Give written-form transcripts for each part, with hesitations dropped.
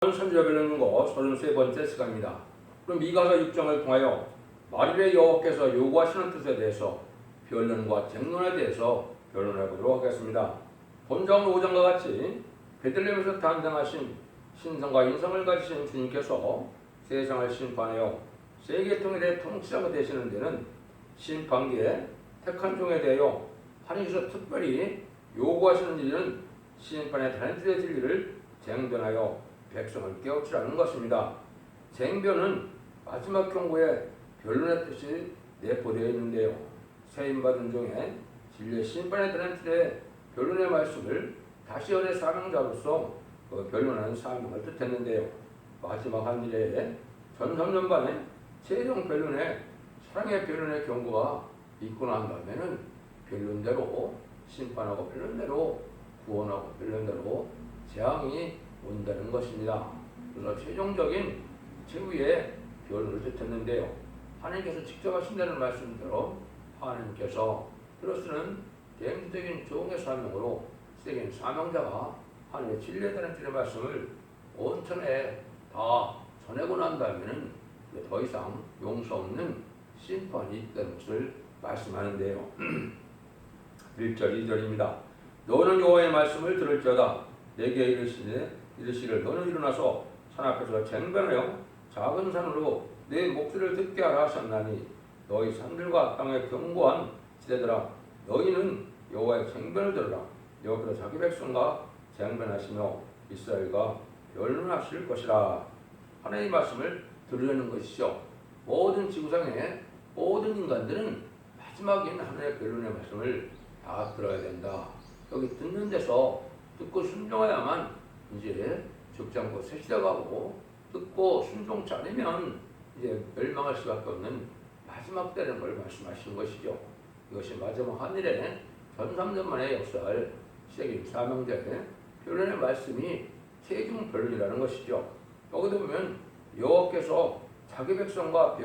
선지자별로는 거 33번째 시간입니다. 그럼 미가서 6장을 통하여 만일에 여호와께서 요구하시는 뜻에 대해서 변론과 쟁론에 대해서 변론해 보도록 하겠습니다. 본장 5장과 같이 베들레헴에서 탄생하신 신성과 인성을 가지신 주님께서 세상을 심판하여 세계 통일의 통치자가 되시는 데는 심판기에 택한 종에 대하여 하나님께서 특별히 요구하시는 일은 심판의 단일의 진리를 쟁변하여 백성을 깨우치라는 것입니다. 쟁변은 마지막 경고에 변론의 뜻이 내포되어 있는데요. 세임받은 종의 진리의 심판에 대한 틀의 변론의 말씀을 다시 연의 사명자로서 변론하는 사명을 뜻했는데요. 마지막 한 일에 전 3년반의 최종 변론의 사랑의 변론의 경고가 있고 난 다음에는 변론대로 심판하고 변론대로 구원하고 변론대로 재앙이 온다는 것입니다. 그래서 최종적인 최후의 변론을 뜻했는데요. 하나님께서 직접 하신다는 말씀대로 하나님께서 그로서는 대행적인 종의 사명으로 세계인 사명자가 하나님의 진리에 대한 진리의 말씀을 온 천에 다 전하고 난 다음에는 더 이상 용서 없는 심판이 있다는 것을 말씀하는데요. 1절 2절입니다. 너는 여호와의 말씀을 들을지어다. 내게 이르시기를 너는 일어나서 산 앞에서 쟁변하여 작은 산으로 내 목소리를 듣게 하라 하셨나니 너희 산들과 땅의 견고한 지대들아 너희는 여호와의 쟁변을 들으라. 여호와께서 자기 백성과 쟁변하시며 이스라엘과 변론하실 것이라. 하나님의 말씀을 들으려는 것이죠. 모든 지구상의 모든 인간들은 마지막에는 하나님의 변론의 말씀을 다 들어야 된다. 여기 듣는 데서 듣고 순종해야만 이제 죽지 않고 새 시대가 오고 듣고 순종치 않으면 이제 멸망할 수밖에 없는 마지막 때라는 걸 말씀하시는 것이죠. 이것이 마지막 하늘에 전 3년 만에 역사할 세계 사명자의 변론의 말씀이 최종 변론이라는 것이죠. 여기도 보면 여호와께서 자기 백성과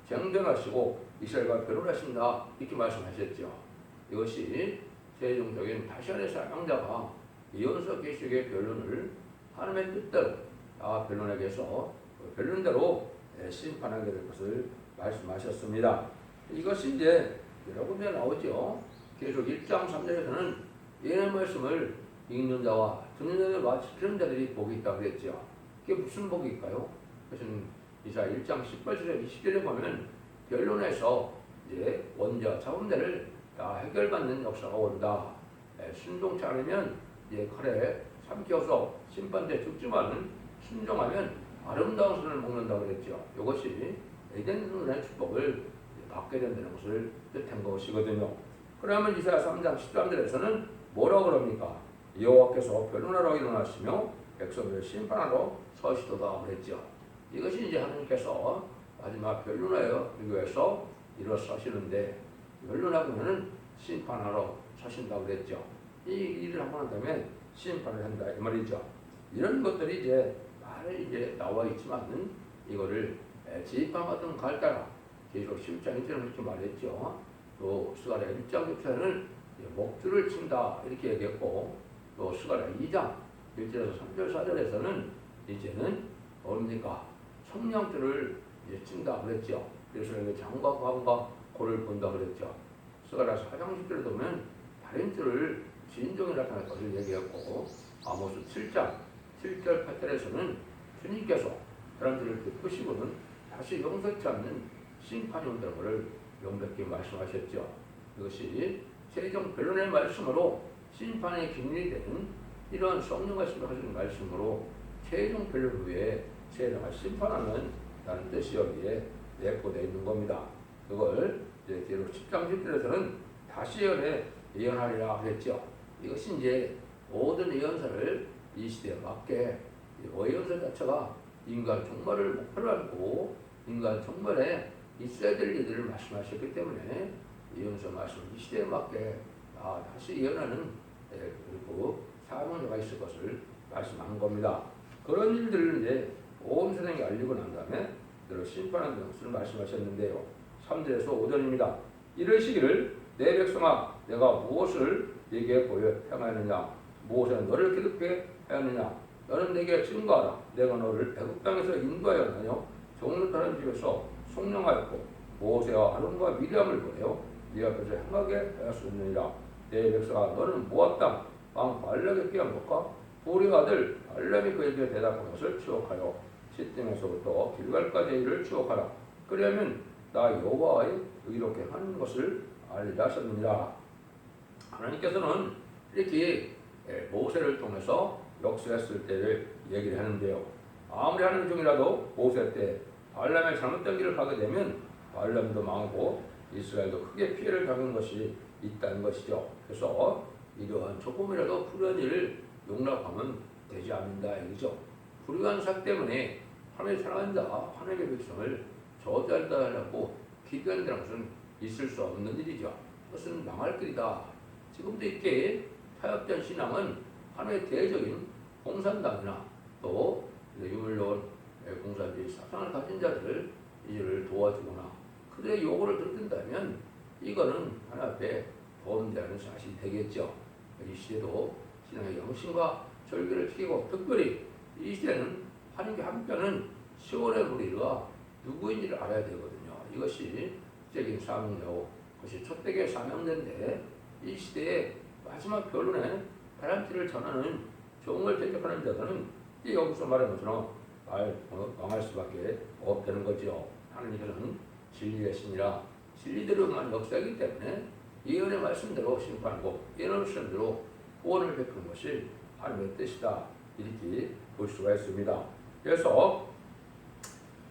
쟁변하시고 이스라엘과 변론하신다 이렇게 말씀하셨죠. 이것이 최종적인 다시안의 사명자가 예언서 계시의 변론을 하나님의 뜻대로 변론하게 해서 변론대로 심판하게 될 것을 말씀하셨습니다. 이것이 이제 여러 군데 나오죠. 계속 1장 3절에서는 예언의 말씀을 읽는 자와 듣는 자들과 지키는 자들이 복이 있다고 그랬죠. 그게 무슨 복일까요? 그것은 이사야 1장 18절에 20절에 보면 변론에서 이제 원죄와 자범죄를 다 해결받는 역사가 온다. 순종치 않으면 칼에 삼켜서 심판대 죽지만 순종하면 아름다운 선을 먹는다고 그랬죠. 이것이 에덴의 축복을 받게 된다는 것을 뜻한 것이거든요. 그러면 이사야 3장 13절에서는 뭐라고 그럽니까? 여호와께서 변론하러 일어나시며 백성을 심판하러 서시도다 그랬죠. 이것이 이제 하나님께서 마지막 변론하여 비교해서 일어서시는데 변론하고는 심판하러 서신다고 그랬죠. 이 일을 하고 난 다음에 심판을 한다 이 말이죠. 이런 것들이 이제 말에 이제 나와 있지만은 이거를 지휘판같은 갈 따라 계속 10장 1절은 이렇게 말했죠. 또 스가랴 1장 6절은 목줄을 친다 이렇게 얘기했고 또 스가랴 2장 1절에서 3절 4절에서는 이제는 뭡니까 청량줄을 친다 그랬죠. 그래서 장과 관과 고를 본다 그랬죠. 스가랴 4장 10절에 보면 다른 줄을 진종이 나타날 것을 얘기했고 아모스 7장 7절 8절에서는 주님께서 사람들을 베푸시고는 다시 용서치 않는 심판이 온다는 것을 명백히 말씀하셨죠. 이것이 최종 변론의 말씀으로 심판의 기준이 되는 이러한 성령과 심판하시는 말씀으로 최종 변론 후에 세상을 심판하는 라는 뜻이 여기에 내포되어 있는 겁니다. 그걸 이제 뒤로 10장 10절에서는 다시 예언하리라 했죠. 이것이 이제 모든 예언서를 이 시대에 맞게 예언서 자체가 인간 종말을 목표로 하고 인간 종말에 있어야 될 일들을 말씀하셨기 때문에 예언서 말씀 이 시대에 맞게 다시 예언하는 그리고 사명자가 있을 것을 말씀한 겁니다. 그런 일들을 이제 온 세상에 알리고 난 다음에 그대로 심판하는 것을 말씀하셨는데요. 3절에서 5절입니다. 이르시기를 내 백성아 내가 무엇을 네게 보여 행하였느냐 무엇에 너를 기득게 하였느냐 너는 내게 증거하라. 내가 너를 애굽 땅에서 인도하여 다녀 종노릇하는 집에서 속량하였고 모세와 아론과 미리암을 보내어 네 앞에서 행하게 하였느니라. 내 백성아 너는 모압 땅 왕 발락에 피한 것과 우리 아들 발람이 그에게 대답한 것을 추억하여 시딤에서부터 길갈까지 일을 추억하라. 그리하면 나 여호와의 의롭게 하는 것을 알리라 하셨느니라. 하나님께서는 이렇게 모세를 통해서 역사했을 때를 얘기를 하는데요. 아무리 하는 중이라도 모세 때 발람의 잘못된 길을 가게 되면 발람도 망하고 이스라엘도 크게 피해를 당한 것이 있다는 것이죠. 그래서 이러한 조금이라도 불의한 일을 용납하면 되지 않는다 이거죠. 불의한 사 때문에 하나님의 사랑한다 하나님의 백성을 저주한다라고 기도한다는 것은 있을 수 없는 일이죠. 그것은 망할 길이다. 지금도 이렇게 타협된 신앙은 하나님의 대적인 공산당이나 또 유물론 공산주의 사상을 가진 자들을 이를 도와주거나 그들의 요구를 들든다면 이거는 하나님 앞에 범죄하는 사실이 되겠죠. 이 시대도 신앙의 영신과 절개를 지키고 특별히 이 시대는 하나님께 함께하는 시온의 무리가 누구인지를 알아야 되거든요. 이것이 시적인 사명이고 그것이 촛대기의 사명인데 이 시대의 마지막 결론에 바람길을 전하는 종을 대적하는 자들은 여기서 말한 것처럼 망할 수밖에 없다는 거죠. 하나님께서는 진리의 신이라 진리대로만 역사하기 때문에 예언의 말씀대로 심판하고 예언의 말씀대로 구원을 베푸는 것이 하나님의 뜻이다. 이렇게 볼 수가 있습니다. 그래서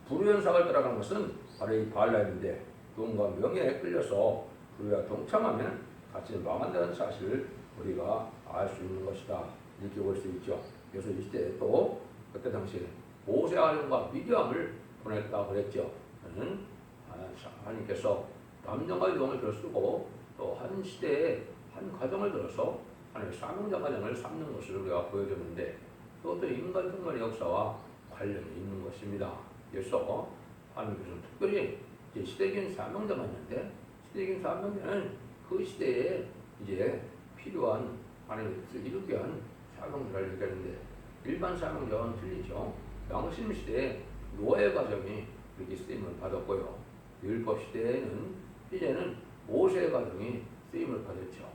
불의현상을 따라가는 것은 바로 이 발람인데 돈과 명예에 끌려서 불의와 동참하면 같이 망한다는 사실을 우리가 알 수 있는 것이다. 이렇게 볼 수 있죠. 그래서 이 시대에 또 그때 당시에 모세 아론과 미디암을 보냈다고 그랬죠. 하나님께서 남정과 여종을 들어쓰고 또 한 시대에 한 가정을 들어서 하나님의 사명자 가정을 삼는 것을 우리가 보여줬는데 그것도 인간 통만의 역사와 관련이 있는 것입니다. 그래서 하나님께서는 특별히 이제 시대적인 사명자가 있는데 시대적인 사명자는 그 시대에 이제 필요한 하나님의 뜻을 이루게 한 사명자를 얘기하는데 일반 사명자와는 틀리죠. 양심 시대에 노아의 가정이 이렇게 쓰임을 받았고요. 율법 시대에는 이제는 모세의 가정이 쓰임을 받았죠.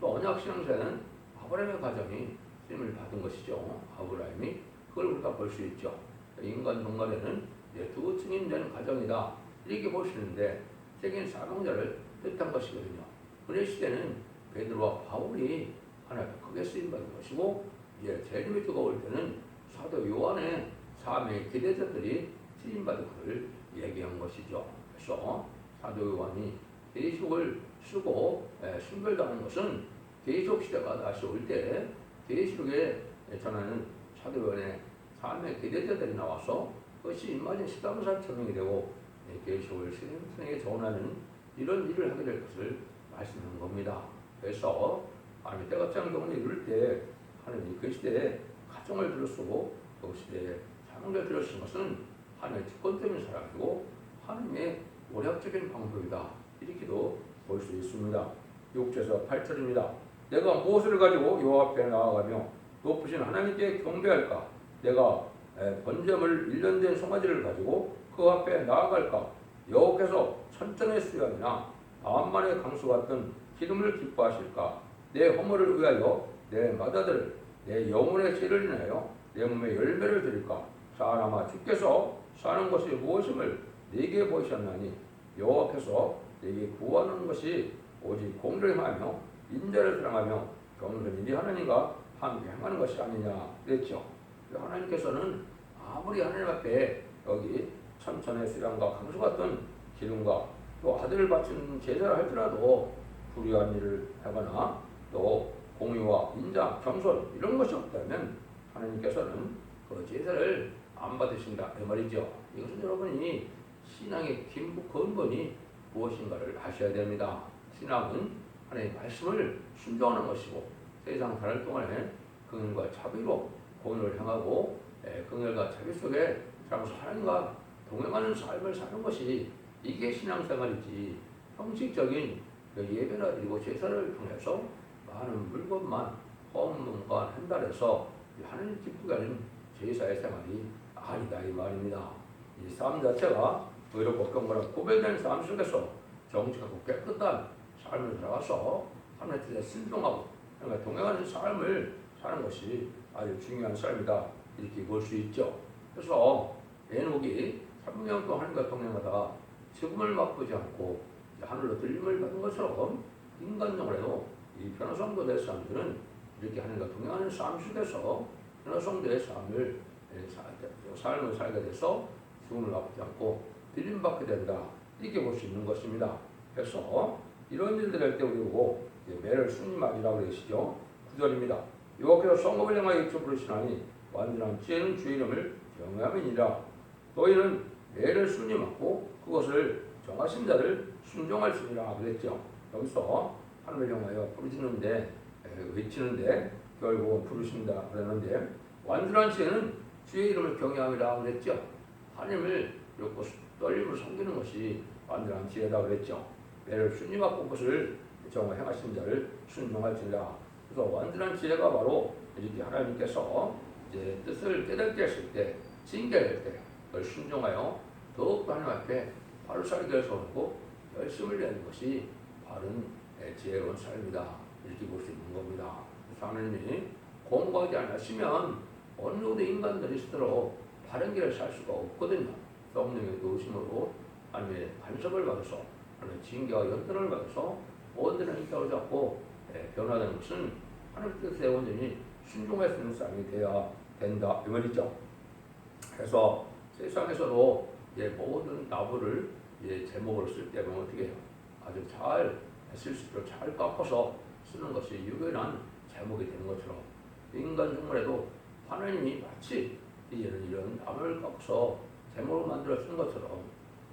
또 언약신앙사는 아브라함의 가정이 쓰임을 받은 것이죠. 아브라함이 그걸 우리가 볼 수 있죠. 인간 동간에는 두 증인된 가정이다 이렇게 보시는데 세계인 사명자를 뜻한 것이거든요. 그의 시대는 베드로와 바울이 하나님 크게 쓰임 받은 것이고 이제 재림이 뜨거울 때는 사도 요한의 사명의 기대자들이 쓰임 받은 것을 얘기한 것이죠. 그래서 사도 요한이 계시록을 쓰고 순별당한 것은 계시록 시대가 다시 올 때 계시록에 전하는 사도 요한의 삶의 기대자들이 나와서 그것이 임마진 시다무사 처형이 되고 계시록을 신행에 전하는 이런 일을 하게 될 것을 말씀하는 겁니다. 그래서 하나님의 때가 짱 경우에 이룰 때 하나님이 그 시대에 가정을 들어쓰고 그 시대에 사명자를 들어쓰는 것은 하나님의 특권적인 사랑이고 하나님의 원약적인 방법이다. 이렇게도 볼 수 있습니다. 6절에서 8절입니다. 내가 무엇을 가지고 여호와 앞에 나아가며 높으신 하나님께 경배할까? 내가 번제물 1년 된 송아지를 가지고 그 앞에 나아갈까? 여호와께서 천전의 수양이나 만만의 강수 같은 기름을 기뻐하실까? 내 허물을 위하여 내 맏아들을 내 영혼의 죄를 인하여 내 몸에 열매를 드릴까? 사람아 주께서 사는 것이 무엇임을 네게 보이셨나니 여호와께서 네게 구하는 것이 오직 공의를 행하며 인자를 사랑하며 겸손히 네 하나님과 함께 행하는 것이 아니냐 그랬죠. 하나님께서는 아무리 하나님 앞에 여기 천천의 수량과 강수 같은 기름과 또 아들을 바치는 제사를 할지라도 불의한 일을 하거나 또 공의와 인자, 겸손 이런 것이 없다면 하나님께서는 그 제사를 안 받으신다 이 말이죠. 이것은 여러분이 신앙의 근본이 무엇인가를 아셔야 됩니다. 신앙은 하나님의 말씀을 순종하는 것이고 세상 살을 동안에 긍휼과 자비로 공의를 행하고 긍휼과 자비 속에 살면서 하나님과 동행하는 삶을 사는 것이 이게 신앙생활이지 형식적인 예배나 드리고 제사를 통해서 많은 물건만 헌금과 한달해서 하나님 기쁘게 하는 제사의 생활이 아니다 이 말입니다. 이 삶 자체가 의롭고 경건하고 구별된 삶 속에서 정직하고 깨끗한 삶을 살아가서 하나님의 뜻에 순종하고 그러니까 동행하는 삶을 사는 것이 아주 중요한 삶이다 이렇게 볼 수 있죠. 그래서 에녹이 300년 동안 하나님과 동행하다가 죽음을 맛보지 않고 하늘로 들림을 받은 것처럼 인간적으로도 이 변화성도의 사람들은 이렇게 하나님과 동행하는 삶 속에서 변화성도의 삶을 살게 돼서 죽음을 맛보지 않고 들림받게 된다 이렇게 볼 수 있는 것입니다. 그래서 이런 일들 할 때 우리 보고 매를 순임하리라고 그러시죠. 9절입니다. 여호와께서 성읍을 향하여 일쳐 부르시나니 완전한 지혜는 주의 이름을 경외함이니라. 너희는 매를 순임하고 그것을 정하신 자를 순종할지니라 그랬죠. 여기서 하늘을 향하여 부르짖는데 외치는데 결국은 부르신다 그랬는데 완전한 지혜는 주의 이름을 경외함이라 그랬죠. 하나님을 이렇게 떨림으로 섬기는 것이 완전한 지혜다 그랬죠. 매를 순임하고 그것을 정말 행하신 자를 순종할지니라. 그래서 완전한 지혜가 바로 이렇게 하나님께서 이제 뜻을 깨닫게 하실 때, 징계할 때, 그걸 순종하여 더욱더 하나님 앞에 바로 살게 하고 열심을 내는 것이 바른 지혜로운 삶이다. 이렇게 볼 수 있는 겁니다. 하나님이 공부하지 않으시면 어느 정도 인간들이 스스로 바른 길을 살 수가 없거든요. 성령의 도우심으로 하나님의 간섭을 받아서 하나님의 징계와 연단을 받아서 온전한 인격을 잡고 변화되는 것은 하나님의 뜻에 온전히 순종할 수 있는 삶이 되어야 된다 이 말이죠. 그래서 세상에서도 모든 나무를 제목으로 쓸 때 보면 어떻게 해요? 아주 잘 쓸 수 있도록 잘 깎아서 쓰는 것이 유연한 제목이 되는 것처럼 인간 생활에도 하나님이 마치 이런 나무를 깎아서 제목으로 만들어 쓰는 것처럼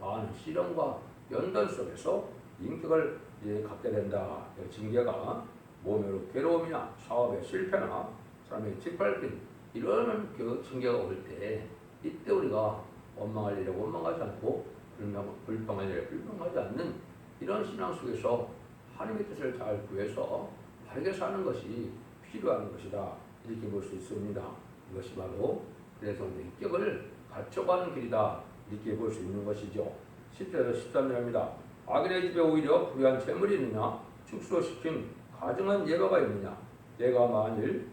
많은 시련과 연단 속에서 인격을 갖게 된다. 징계가 몸의 괴로움이나 사업의 실패나 사람의 짓밟힌 이런 그 징계가 올 때 이때 우리가 원망할 일에 원망하지 않고 불평할 일에 불평하지 않는 이런 신앙 속에서 하나님의 뜻을 잘 구해서 바르게 사는 것이 필요한 것이다. 이렇게 볼 수 있습니다. 이것이 바로 그래서 인격을 갖춰가는 길이다. 이렇게 볼 수 있는 것이죠. 10절에서 13절입니다. 악인의 집에 오히려 불의한 재물이 있느냐 축소시킨 가증한 예가가 있느냐 내가 만일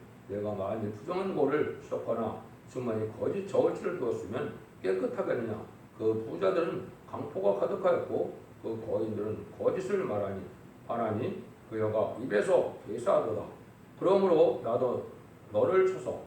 부정한 고를 썩거나 주머니에 거짓 저울질을 두었으면 깨끗하겠느냐 그 부자들은 강포가 가득하였고 그 거인들은 거짓을 말하니 그 여가 입에서 괴사하도다. 그러므로 나도 너를 쳐서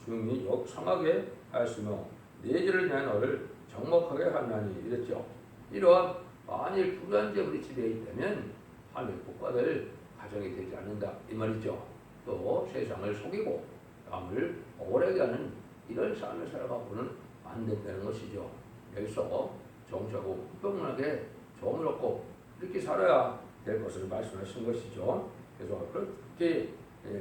증이 상하게 하였으며 네 죄를 인하여 너를 정먹하게 하나니 이랬죠. 이러한 만일 불의한 재물이 집에 있다면 하늘 복받을 가정이 되지 않는다 이 말이죠. 또 세상을 속이고 남을 억울하게 하는 이런 삶을 살아가고는 안 된다는 것이죠. 여기서 정직하고 공평하게 정을 얻고 이렇게 살아야 될 것을 말씀하신 것이죠. 그래서 그렇게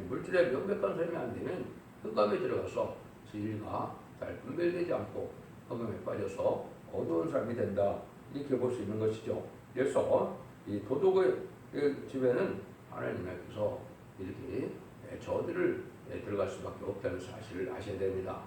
물질에 명백한 삶이 안 되면 흑암에 들어가서 진리가 잘 분별되지 않고 흑암에 빠져서 어두운 삶이 된다. 이렇게 볼 수 있는 것이죠. 그래서 이 도덕의 집에는 하나님께서 이렇게 저들을 들어갈 수밖에 없다는 사실을 아셔야 됩니다.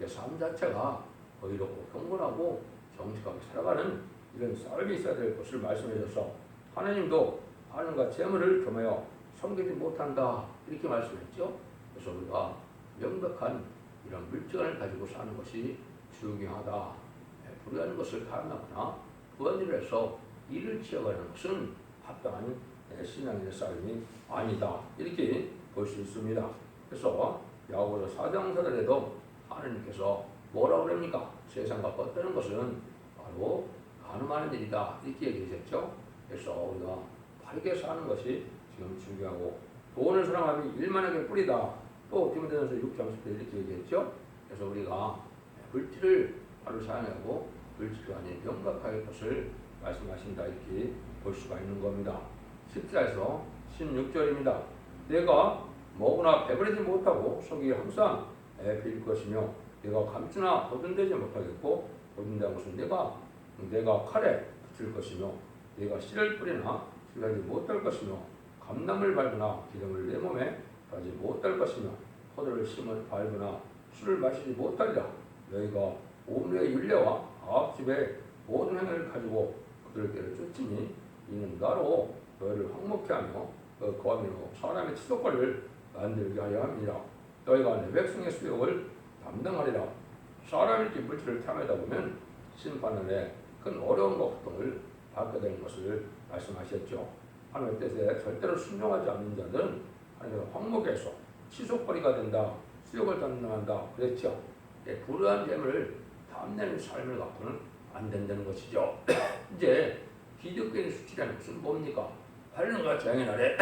삶 자체가 의롭고 경건하고 정직하게 살아가는 이런 삶이 있어야 될 것을 말씀해 주셔서 하나님도 하나님과 재물을 겸하여 섬기지 못한다 이렇게 말씀했죠. 그래서 우리가 명백한 이런 물질을 가지고 사는 것이 중요하다. 불의한 것을 가능하거나 그런 일을 해서 일을 치어가는 것은 합당한 신앙의 삶이 아니다. 이렇게 볼 수 있습니다. 그래서 야고보서 4장 4절에도 하나님께서 뭐라고 그럽니까? 세상과 뻗드는 것은 바로 가늠하는 일이다. 이렇게 얘기하셨죠. 그래서 우리가 바르게 사는 것이 지금 중요하고 돈을 사랑하면 일만하게 뿌리다. 또 디모데전서 6장 10절 이렇게 얘기했죠. 그래서 우리가 물질을 바로 사용하고 물질이 아닌 명백할 것을 말씀하신다. 이렇게 볼 수가 있는 겁니다. 14에서 16절입니다. 내가 먹으나 배부르지 못하고 속이 항상 빌 것이며 내가 감추나 보존되지 못하겠고 보존된 것은 내가 칼에 붙일 것이며 내가 씨를 뿌리나 실하지 못할 것이며 감람을 밟으나 기름을 내 몸에 가지 못할 것이며 포도를 심은 밟으나 술을 마시지 못하리라. 너희가 오늘의 율례와 아합집의 모든 행위를 가지고 그들께를 쫓으니 이는 나로 너희를 황목케 하며 그 거함으로 사람의 치솟거리를 만들게 하려 함이라. 너희가 내 백성의 수욕을 담당하리라. 사람이 물질을 탐하다 보면 심판날에 큰 어려움과 고통을 받게 되는 것을 말씀하셨죠. 하나님의 뜻에 절대로 순종하지 않는 자들은 하나님의 황목에서 치솟거리가 된다, 수욕을 담당한다 그랬죠. 불우한 재물을 탐내는 삶을 갖고는 안 된다는 것이죠. 이제 기독교의 수치라는 것은 뭡니까? 하나님과 재앙의 날에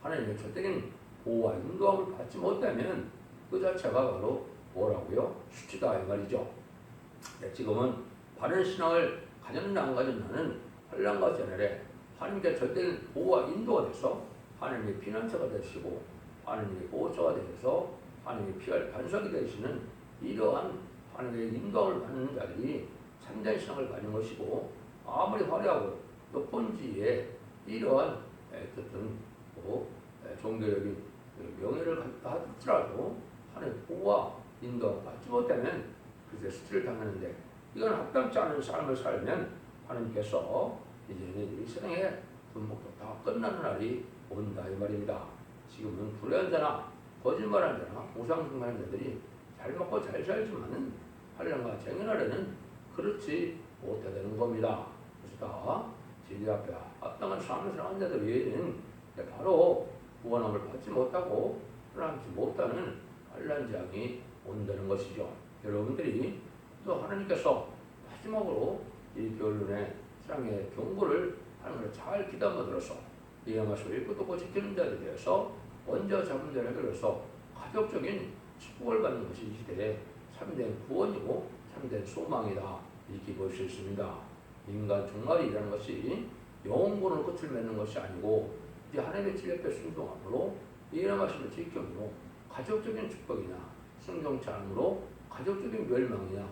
하나님의 절대적인 보호와 인도함을 받지 못하면 그 자체가 바로 뭐라고요? 수치다 이 말이죠. 지금은 바른 신앙을 가졌나 안 가졌나는 환난과 재난에 하나님께 절대적인 보호와 인도가 돼서 하나님의 피난처가 되시고 하나님의 보호자가 되셔서 하나님의 피할 반석이 되시는 이러한 하나님의 인도를 받는 자들이 참된 신앙을 가진 것이고, 아무리 화려하고 높은 지위에 이러한 어떤 종교적인 명예를 갖다 하더라도 하나님의 보호와 인도를 받지 못하면 그새 수치를 당하는데, 이건 합당치 않은 삶을 살면 하나님께서 이제는 이 세상의 분목도 다 끝나는 날이 온다 이 말입니다. 지금은 불의한 자나 거짓말하는 자나 우상숭배하는 자들이 잘 먹고 잘 살지만은 환난과 재앙의 날에는 그렇지 못하다는 겁니다. 그래서 다 진리 앞에 합당한 삶을 살아가는 자들 외에는 바로 구원함을 받지 못하고 하나님지 못하는 환난 재앙이 온다는 것이죠. 여러분들이 또 하나님께서 마지막으로 이 결론의 사랑의 경고를 하나님을 잘 귀담아 들어서 이 말씀을 읽고 또 지키는 자들에 대해서 먼저 잡은 자를 해결해서 가족적인 축복을 받는 것이 이 시대의 참된 구원이고 참된 소망이다 이렇게 볼 수 있습니다. 인간 종말이라는 것이 영원군으로 끝을 맺는 것이 아니고 이제 하나님의 질 옆에 순종함으로 이런 말씀을 지킴으로 가족적인 축복이냐 순종치 않음으로 가족적인 멸망이냐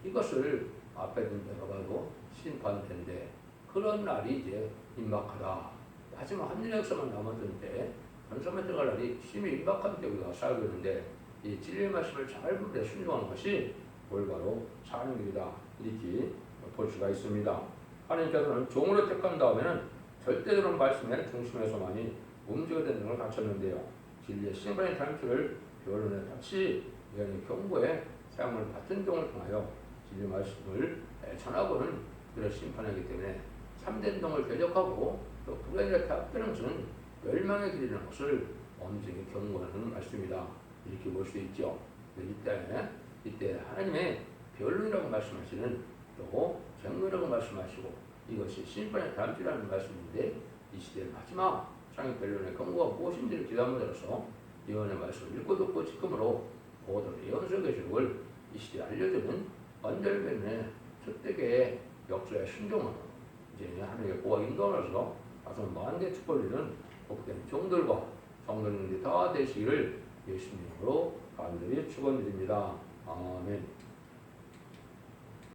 이것을 앞에 둔 데가 바로 심판대인데, 그런 날이 이제 임박하다. 하지만 한일의 역사만 남았는데 전섬에 들어갈 날이 심히 임박한 때 우리가 살고 있는데, 이 진리의 말씀을 잘 부르되 순종하는 것이 올바로 사는 길이다 이렇게 볼 수가 있습니다. 하나님께서는 종으로 택한 다음에는 절대적인 말씀의 중심에서만이 움직여야 되는 걸 갖췄는데요. 진리의 신발의 단추를 변론에 다시 경고에 사용을 받은 종을 통하여 진리 말씀을 전하고는 그들을 심판하기 때문에 참된 종을 대적하고 또 불의에 합되는 것은 멸망의 길이라는 것을 엄중히 경고하는 말씀이다 이렇게 볼 수 있죠. 이때 하나님의 변론이라고 말씀하시는 또 경고라고 말씀하시고 이것이 심판의 단추라는 말씀인데, 이 시대의 마지막 장의 변론의 경고가 무엇인지를 귀담아 들어서 예언의 말씀을 읽고 듣고 지금으로 모든 예언서 계시록을 이 시대에 알려주는 언절변의 첫대계의 역사의 순종으로 이제 하나님의 보호와 인도하면서 가서 만대 축복을 복된 종들과 성도님들이 다 되시기를 예수님으로 간절히 축원드립니다. 아멘.